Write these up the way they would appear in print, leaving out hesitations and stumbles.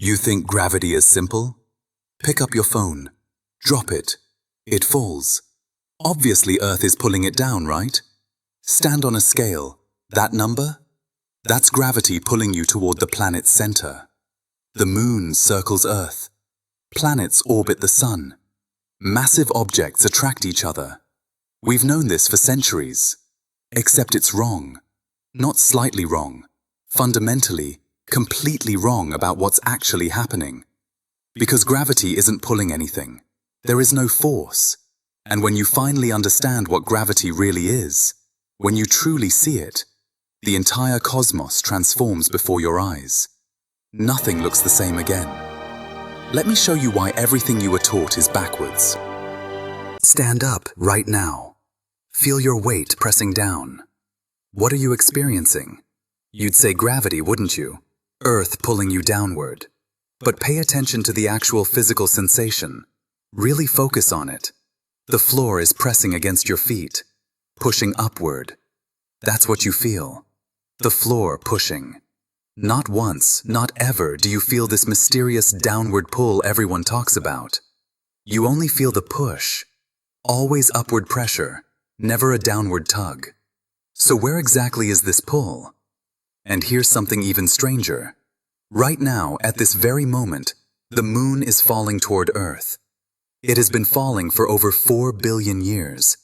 You think gravity is simple? Pick up your phone. Drop it. It falls. Obviously Earth is pulling it down, right? Stand on a scale. That number? That's gravity pulling you toward the planet's center. The moon circles Earth. Planets orbit the sun. Massive objects attract each other. We've known this for centuries. Except it's wrong. Not slightly wrong. Fundamentally, completely wrong about what's actually happening. Because gravity isn't pulling anything. There is no force. And when you finally understand what gravity really is, when you truly see it, the entire cosmos transforms before your eyes. Nothing looks the same again. Let me show you why everything you were taught is backwards. Stand up right now. Feel your weight pressing down. What are you experiencing? You'd say gravity, wouldn't you? Earth pulling you downward. But pay attention to the actual physical sensation. Really focus on it. The floor is pressing against your feet, pushing upward. That's what you feel. The floor pushing. Not once, not ever do you feel this mysterious downward pull everyone talks about. You only feel the push. Always upward pressure, never a downward tug. So where exactly is this pull? And here's something even stranger. Right now, at this very moment, the moon is falling toward Earth. It has been falling for over 4 billion years.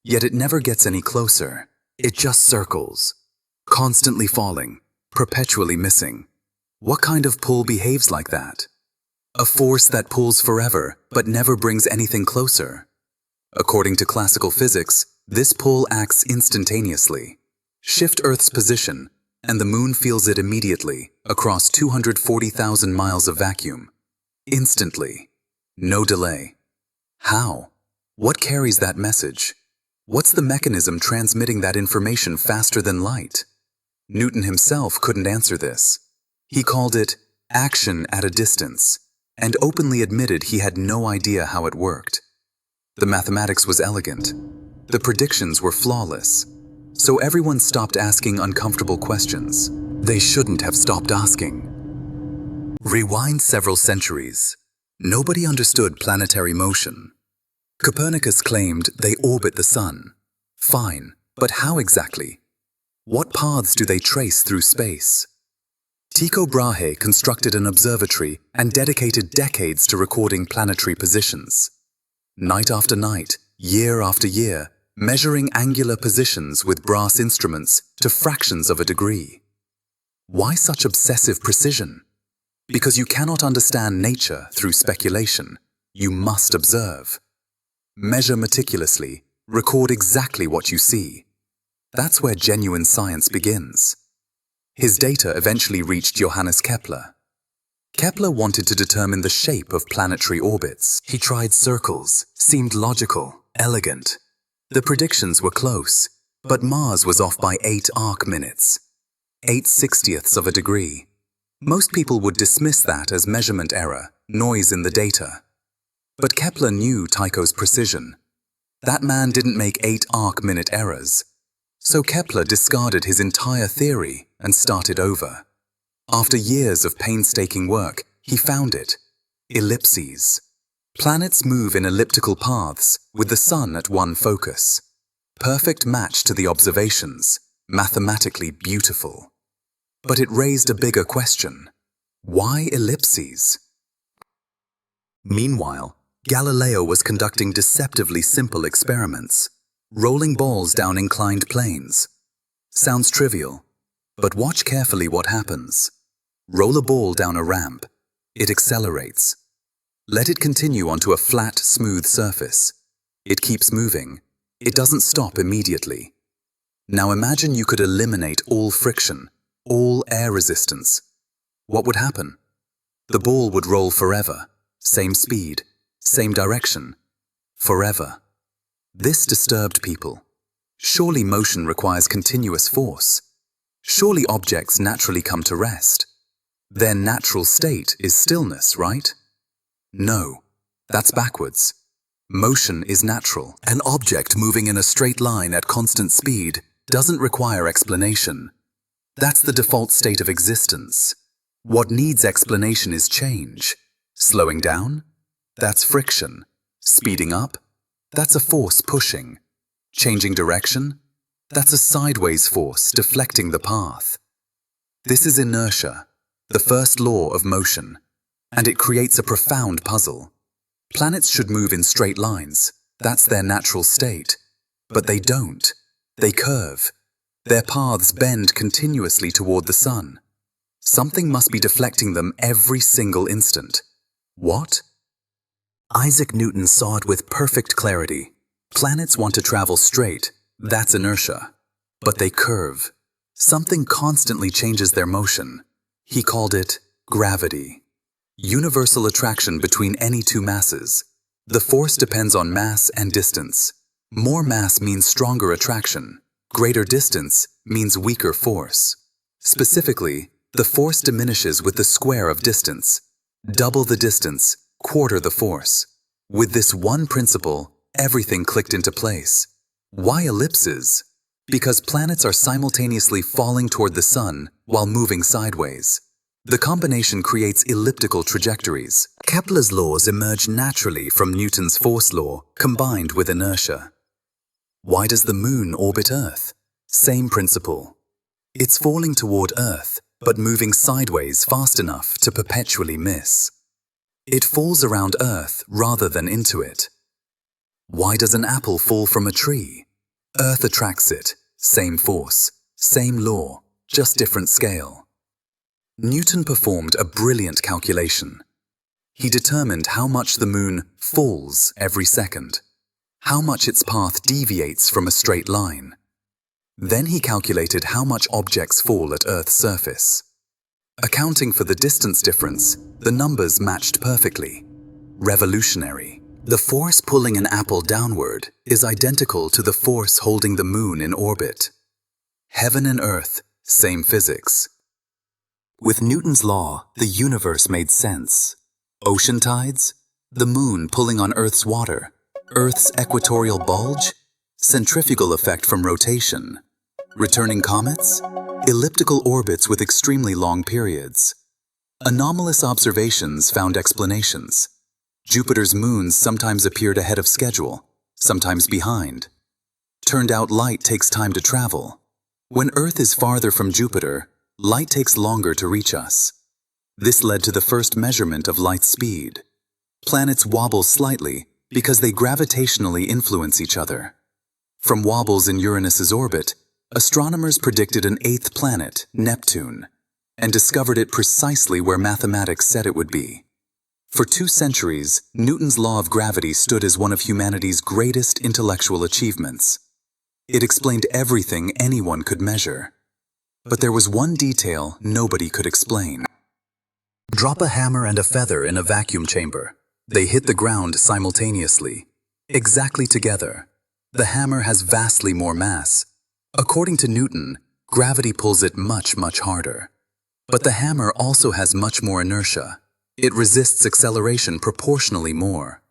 Yet it never gets any closer. It just circles. Constantly falling, perpetually missing. What kind of pull behaves like that? A force that pulls forever, but never brings anything closer. According to classical physics, this pull acts instantaneously. Shift Earth's position, and the moon feels it immediately, across 240,000 miles of vacuum. Instantly. No delay. How? What carries that message? What's the mechanism transmitting that information faster than light? Newton himself couldn't answer this. He called it action at a distance, and openly admitted he had no idea how it worked. The mathematics was elegant. The predictions were flawless. So everyone stopped asking uncomfortable questions. They shouldn't have stopped asking. Rewind several centuries. Nobody understood planetary motion. Copernicus claimed they orbit the sun. Fine, but how exactly? What paths do they trace through space? Tycho Brahe constructed an observatory and dedicated decades to recording planetary positions. Night after night, year after year, measuring angular positions with brass instruments to fractions of a degree. Why such obsessive precision? Because you cannot understand nature through speculation. You must observe. Measure meticulously, record exactly what you see. That's where genuine science begins. His data eventually reached Johannes Kepler. Kepler wanted to determine the shape of planetary orbits. He tried circles, seemed logical, elegant. The predictions were close, but Mars was off by 8 arc minutes, 8/60ths of a degree. Most people would dismiss that as measurement error, noise in the data. But Kepler knew Tycho's precision. That man didn't make 8 arc-minute errors. So Kepler discarded his entire theory and started over. After years of painstaking work, he found it. Ellipses. Planets move in elliptical paths, with the sun at one focus. Perfect match to the observations, mathematically beautiful. But it raised a bigger question. Why ellipses? Meanwhile, Galileo was conducting deceptively simple experiments, rolling balls down inclined planes. Sounds trivial, but watch carefully what happens. Roll a ball down a ramp. It accelerates. Let it continue onto a flat, smooth surface. It keeps moving. It doesn't stop immediately. Now imagine you could eliminate all friction, all air resistance. What would happen? The ball would roll forever. Same speed, same direction. Forever. This disturbed people. Surely motion requires continuous force. Surely objects naturally come to rest. Their natural state is stillness, right? No, that's backwards. Motion is natural. An object moving in a straight line at constant speed doesn't require explanation. That's the default state of existence. What needs explanation is change. Slowing down? That's friction. Speeding up? That's a force pushing. Changing direction? That's a sideways force deflecting the path. This is inertia, the first law of motion, and it creates a profound puzzle. Planets should move in straight lines. That's their natural state. But they don't. They curve. Their paths bend continuously toward the sun. Something must be deflecting them every single instant. What? Isaac Newton saw it with perfect clarity. Planets want to travel straight. That's inertia. But they curve. Something constantly changes their motion. He called it gravity. Universal attraction between any two masses. The force depends on mass and distance. More mass means stronger attraction. Greater distance means weaker force. Specifically, the force diminishes with the square of distance. Double the distance, quarter the force. With this one principle, everything clicked into place. Why ellipses? Because planets are simultaneously falling toward the sun while moving sideways. The combination creates elliptical trajectories. Kepler's laws emerge naturally from Newton's force law combined with inertia. Why does the moon orbit Earth? Same principle. It's falling toward Earth, but moving sideways fast enough to perpetually miss. It falls around Earth rather than into it. Why does an apple fall from a tree? Earth attracts it. Same force, same law, just different scale. Newton performed a brilliant calculation. He determined how much the moon falls every second, how much its path deviates from a straight line. Then he calculated how much objects fall at Earth's surface. Accounting for the distance difference, the numbers matched perfectly. Revolutionary. The force pulling an apple downward is identical to the force holding the moon in orbit. Heaven and Earth, same physics. With Newton's law, the universe made sense. Ocean tides, the moon pulling on Earth's water, Earth's equatorial bulge, centrifugal effect from rotation, returning comets, elliptical orbits with extremely long periods. Anomalous observations found explanations. Jupiter's moons sometimes appeared ahead of schedule, sometimes behind. Turned out light takes time to travel. When Earth is farther from Jupiter, light takes longer to reach us. This led to the first measurement of light's speed. Planets wobble slightly because they gravitationally influence each other. From wobbles in Uranus's orbit, astronomers predicted an eighth planet, Neptune, and discovered it precisely where mathematics said it would be. For 2 centuries, Newton's law of gravity stood as one of humanity's greatest intellectual achievements. It explained everything anyone could measure. But there was one detail nobody could explain. Drop a hammer and a feather in a vacuum chamber. They hit the ground simultaneously, exactly together. The hammer has vastly more mass. According to Newton, gravity pulls it much harder. But the hammer also has much more inertia. It resists acceleration proportionally more.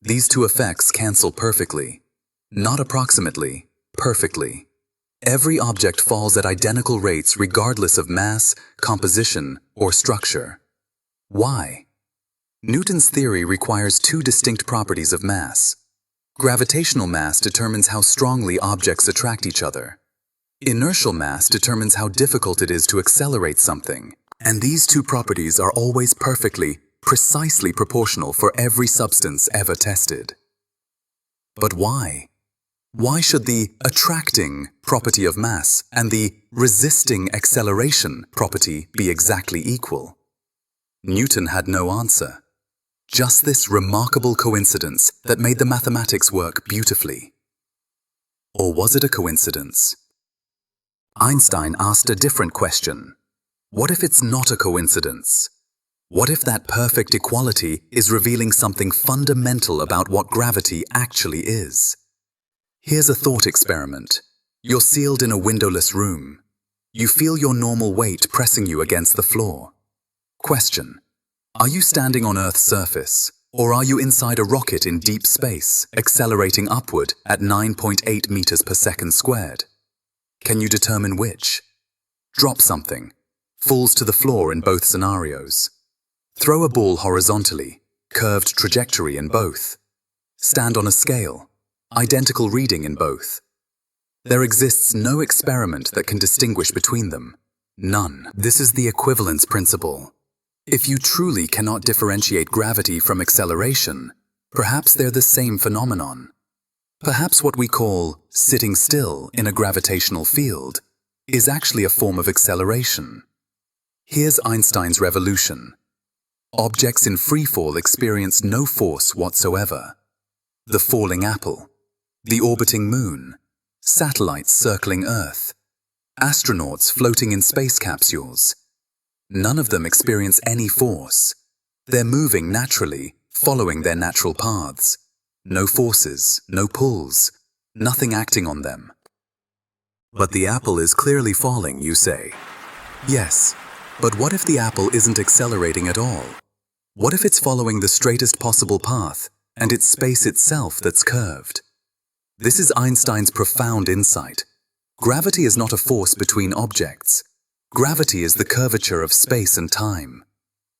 These two effects cancel perfectly. Not approximately, perfectly. Every object falls at identical rates regardless of mass, composition, or structure. Why? Newton's theory requires 2 distinct properties of mass. Gravitational mass determines how strongly objects attract each other. Inertial mass determines how difficult it is to accelerate something. And these 2 properties are always perfectly, precisely proportional for every substance ever tested. But why? Why should the attracting property of mass and the resisting acceleration property be exactly equal? Newton had no answer. Just this remarkable coincidence that made the mathematics work beautifully. Or was it a coincidence? Einstein asked a different question. What if it's not a coincidence? What if that perfect equality is revealing something fundamental about what gravity actually is? Here's a thought experiment. You're sealed in a windowless room. You feel your normal weight pressing you against the floor. Question: are you standing on Earth's surface, or are you inside a rocket in deep space, accelerating upward at 9.8 meters per second squared? Can you determine which? Drop something. falls to the floor in both scenarios. Throw a ball horizontally, curved trajectory in both. Stand on a scale, identical reading in both. There exists no experiment that can distinguish between them. None. This is the equivalence principle. If you truly cannot differentiate gravity from acceleration, perhaps they're the same phenomenon. Perhaps what we call sitting still in a gravitational field is actually a form of acceleration. Here's Einstein's revolution. Objects in freefall experience no force whatsoever. The falling apple, the orbiting moon, satellites circling Earth, astronauts floating in space capsules. None of them experience any force. They're moving naturally, following their natural paths. No forces, no pulls, nothing acting on them. But the apple is clearly falling, you say. Yes, but what if the apple isn't accelerating at all? What if it's following the straightest possible path, and it's space itself that's curved? This is Einstein's profound insight. Gravity is not a force between objects. Gravity is the curvature of space and time.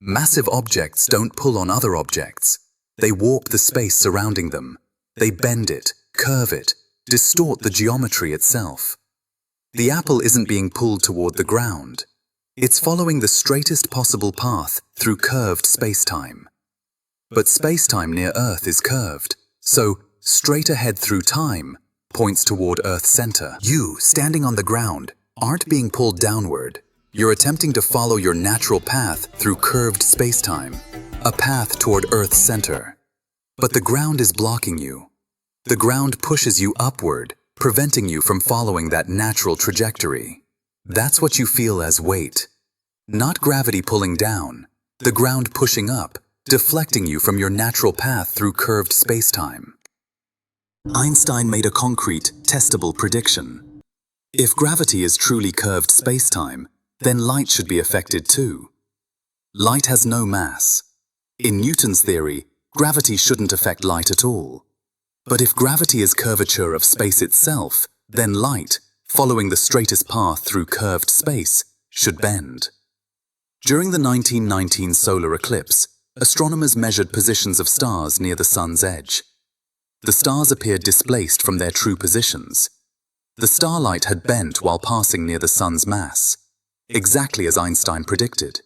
Massive objects don't pull on other objects. They warp the space surrounding them. They bend it, curve it, distort the geometry itself. The apple isn't being pulled toward the ground. It's following the straightest possible path through curved spacetime. But spacetime near Earth is curved, so straight ahead through time points toward Earth's center. You, standing on the ground, aren't being pulled downward. You're attempting to follow your natural path through curved spacetime, a path toward Earth's center. But the ground is blocking you. The ground pushes you upward, preventing you from following that natural trajectory. That's what you feel as weight. Not gravity pulling down, the ground pushing up, deflecting you from your natural path through curved spacetime. Einstein made a concrete, testable prediction. If gravity is truly curved spacetime, then light should be affected too. Light has no mass. In Newton's theory, gravity shouldn't affect light at all. But if gravity is curvature of space itself, then light, following the straightest path through curved space, should bend. During the 1919 solar eclipse, astronomers measured positions of stars near the sun's edge. The stars appeared displaced from their true positions. The starlight had bent while passing near the sun's mass, exactly as Einstein predicted.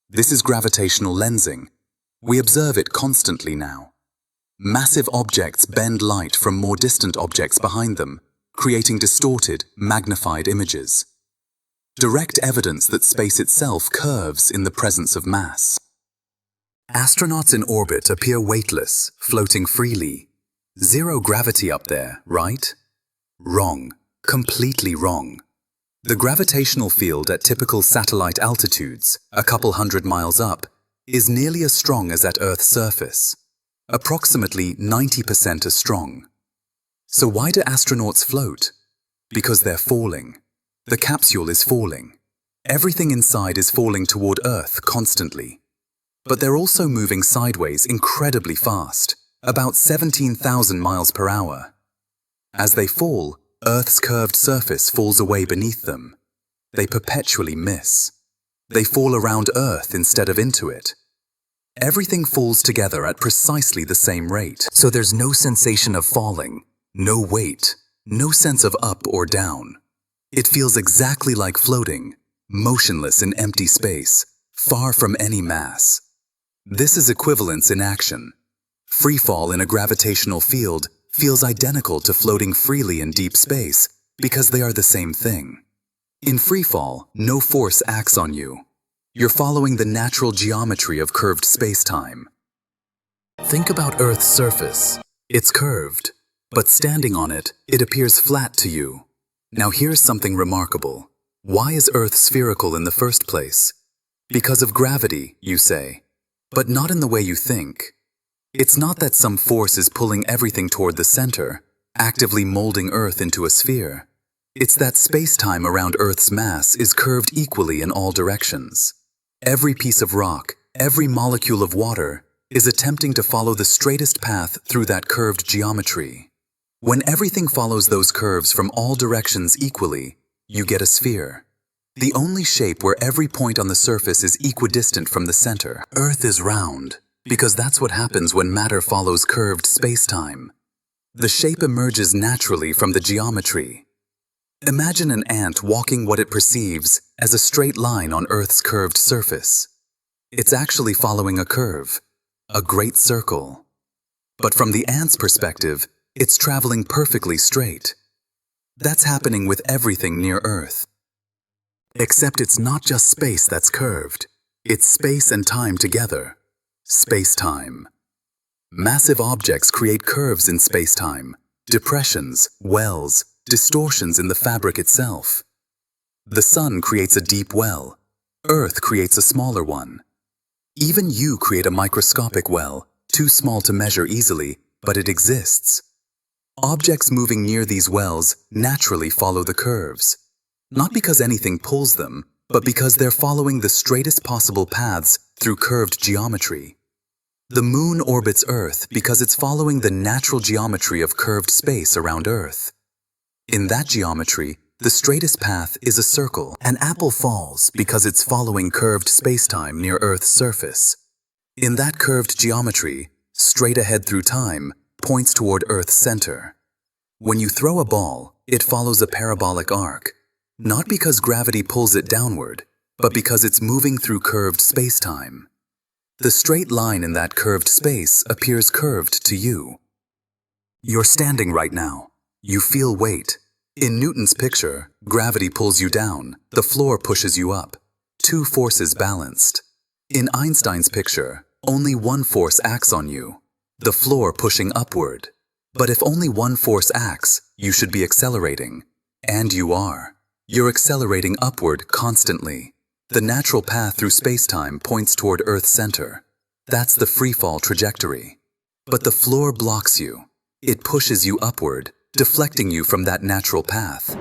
This is gravitational lensing. We observe it constantly now. Massive objects bend light from more distant objects behind them, creating distorted, magnified images. Direct evidence that space itself curves in the presence of mass. Astronauts in orbit appear weightless, floating freely. Zero gravity up there, right? Wrong. Completely wrong. The gravitational field at typical satellite altitudes, a couple hundred miles up, is nearly as strong as at Earth's surface. Approximately 90% as strong. So why do astronauts float? Because they're falling. The capsule is falling. Everything inside is falling toward Earth constantly. But they're also moving sideways incredibly fast, about 17,000 miles per hour. As they fall, Earth's curved surface falls away beneath them. They perpetually miss. They fall around Earth instead of into it. Everything falls together at precisely the same rate. So there's no sensation of falling, no weight, no sense of up or down. It feels exactly like floating, motionless in empty space, far from any mass. This is equivalence in action. Free fall in a gravitational field feels identical to floating freely in deep space because they are the same thing. In free fall, no force acts on you. You're following the natural geometry of curved spacetime. Think about Earth's surface. It's curved, but standing on it, it appears flat to you. Now here's something remarkable. Why is Earth spherical in the first place? Because of gravity, you say. But not in the way you think. It's not that some force is pulling everything toward the center, actively molding Earth into a sphere. It's that space-time around Earth's mass is curved equally in all directions. Every piece of rock, every molecule of water, is attempting to follow the straightest path through that curved geometry. When everything follows those curves from all directions equally, you get a sphere. The only shape where every point on the surface is equidistant from the center. Earth is round, because that's what happens when matter follows curved spacetime. The shape emerges naturally from the geometry. Imagine an ant walking what it perceives as a straight line on Earth's curved surface. It's actually following a curve, a great circle. But from the ant's perspective, it's traveling perfectly straight. That's happening with everything near Earth. Except it's not just space that's curved. It's space and time together. Spacetime. Massive objects create curves in spacetime, depressions, wells, distortions in the fabric itself. The sun creates a deep well. Earth creates a smaller one. Even you create a microscopic well, too small to measure easily, but it exists. Objects moving near these wells naturally follow the curves. Not because anything pulls them, but because they're following the straightest possible paths through curved geometry. The moon orbits Earth because it's following the natural geometry of curved space around Earth. In that geometry, the straightest path is a circle. An apple falls because it's following curved spacetime near Earth's surface. In that curved geometry, straight ahead through time points toward Earth's center. When you throw a ball, it follows a parabolic arc, not because gravity pulls it downward, but because it's moving through curved spacetime. The straight line in that curved space appears curved to you. You're standing right now. You feel weight. In Newton's picture, gravity pulls you down, the floor pushes you up. Two forces balanced. In Einstein's picture, only one force acts on you, the floor pushing upward. But if only one force acts, you should be accelerating. And you are. You're accelerating upward constantly. The natural path through spacetime points toward Earth's center. That's the freefall trajectory. But the floor blocks you. It pushes you upward, deflecting you from that natural path.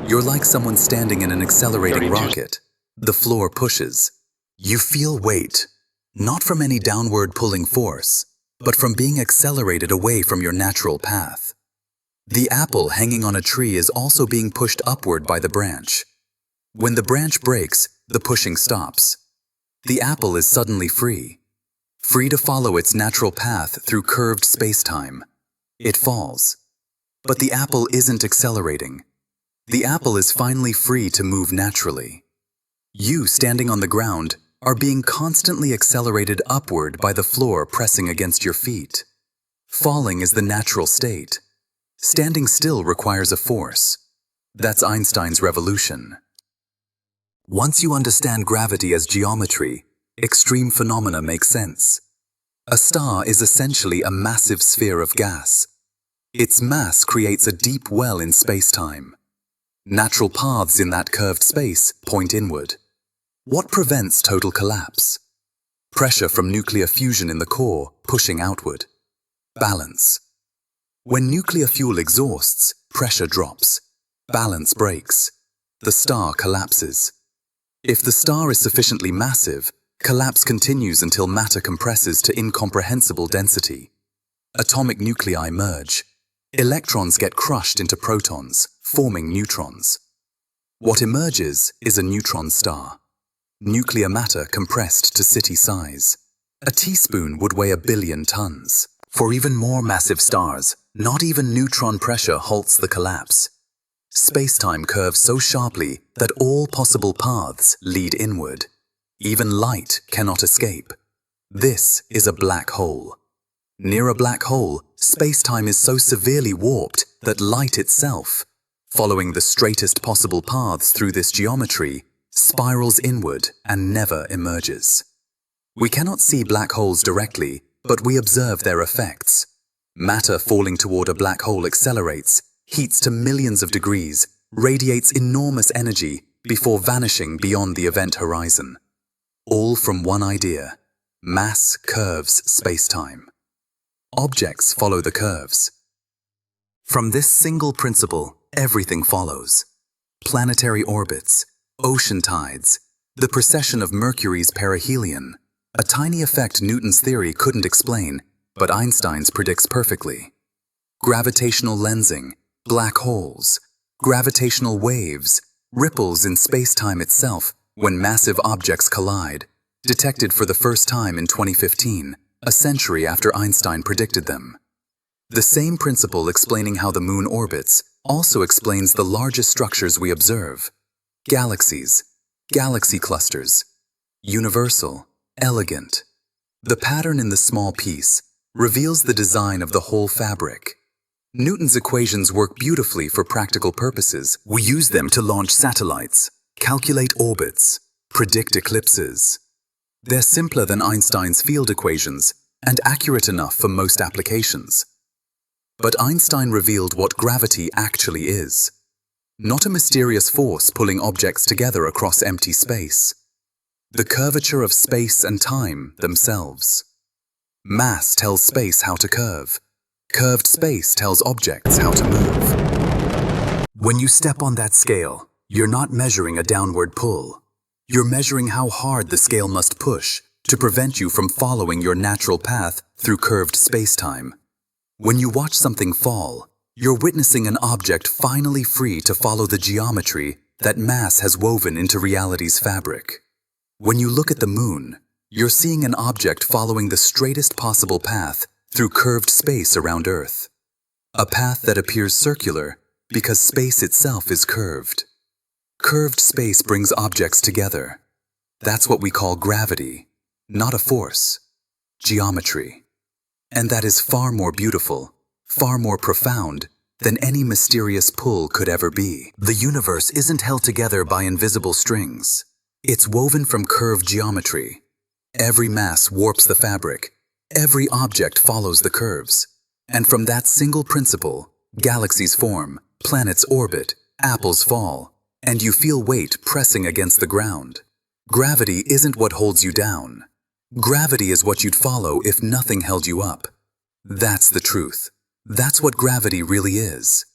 You're like someone standing in an accelerating rocket. The floor pushes. You feel weight, not from any downward pulling force, but from being accelerated away from your natural path. The apple hanging on a tree is also being pushed upward by the branch. When the branch breaks, the pushing stops. The apple is suddenly free to follow its natural path through curved spacetime. It falls. But the apple isn't accelerating. The apple is finally free to move naturally. You, standing on the ground, are being constantly accelerated upward by the floor pressing against your feet. Falling is the natural state. Standing still requires a force. That's Einstein's revolution. Once you understand gravity as geometry, extreme phenomena make sense. A star is essentially a massive sphere of gas. Its mass creates a deep well in spacetime. Natural paths in that curved space point inward. What prevents total collapse? Pressure from nuclear fusion in the core pushing outward. Balance. When nuclear fuel exhausts, pressure drops. Balance breaks. The star collapses. If the star is sufficiently massive, collapse continues until matter compresses to incomprehensible density. Atomic nuclei merge. Electrons get crushed into protons, forming neutrons. What emerges is a neutron star. Nuclear matter compressed to city size. A teaspoon would weigh 1 billion tons. For even more massive stars, not even neutron pressure halts the collapse. Spacetime curves so sharply that all possible paths lead inward. Even light cannot escape. This is a black hole. Near a black hole, spacetime is so severely warped that light itself, following the straightest possible paths through this geometry, spirals inward and never emerges. We cannot see black holes directly, but we observe their effects. Matter falling toward a black hole accelerates, heats to millions of degrees, radiates enormous energy before vanishing beyond the event horizon. All from one idea: mass curves spacetime. Objects follow the curves. From this single principle, everything follows. Planetary orbits, ocean tides, the precession of Mercury's perihelion, a tiny effect Newton's theory couldn't explain, but Einstein's predicts perfectly. Gravitational lensing, black holes, gravitational waves, ripples in spacetime itself when massive objects collide, detected for the first time in 2015, a century after Einstein predicted them. The same principle explaining how the moon orbits also explains the largest structures we observe: galaxies, galaxy clusters, universal, elegant. The pattern in the small piece reveals the design of the whole fabric. Newton's equations work beautifully for practical purposes. We use them to launch satellites, calculate orbits, predict eclipses. They're simpler than Einstein's field equations and accurate enough for most applications. But Einstein revealed what gravity actually is. Not a mysterious force pulling objects together across empty space. The curvature of space and time themselves. Mass tells space how to curve. Curved space tells objects how to move. When you step on that scale, you're not measuring a downward pull. You're measuring how hard the scale must push to prevent you from following your natural path through curved spacetime. When you watch something fall, you're witnessing an object finally free to follow the geometry that mass has woven into reality's fabric. When you look at the moon, you're seeing an object following the straightest possible path through curved space around Earth. A path that appears circular because space itself is curved. Curved space brings objects together. That's what we call gravity, not a force, geometry. And that is far more beautiful, far more profound than any mysterious pull could ever be. The universe isn't held together by invisible strings. It's woven from curved geometry. Every mass warps the fabric. Every object follows the curves. And from that single principle, galaxies form, planets orbit, apples fall, and you feel weight pressing against the ground. Gravity isn't what holds you down. Gravity is what you'd follow if nothing held you up. That's the truth. That's what gravity really is.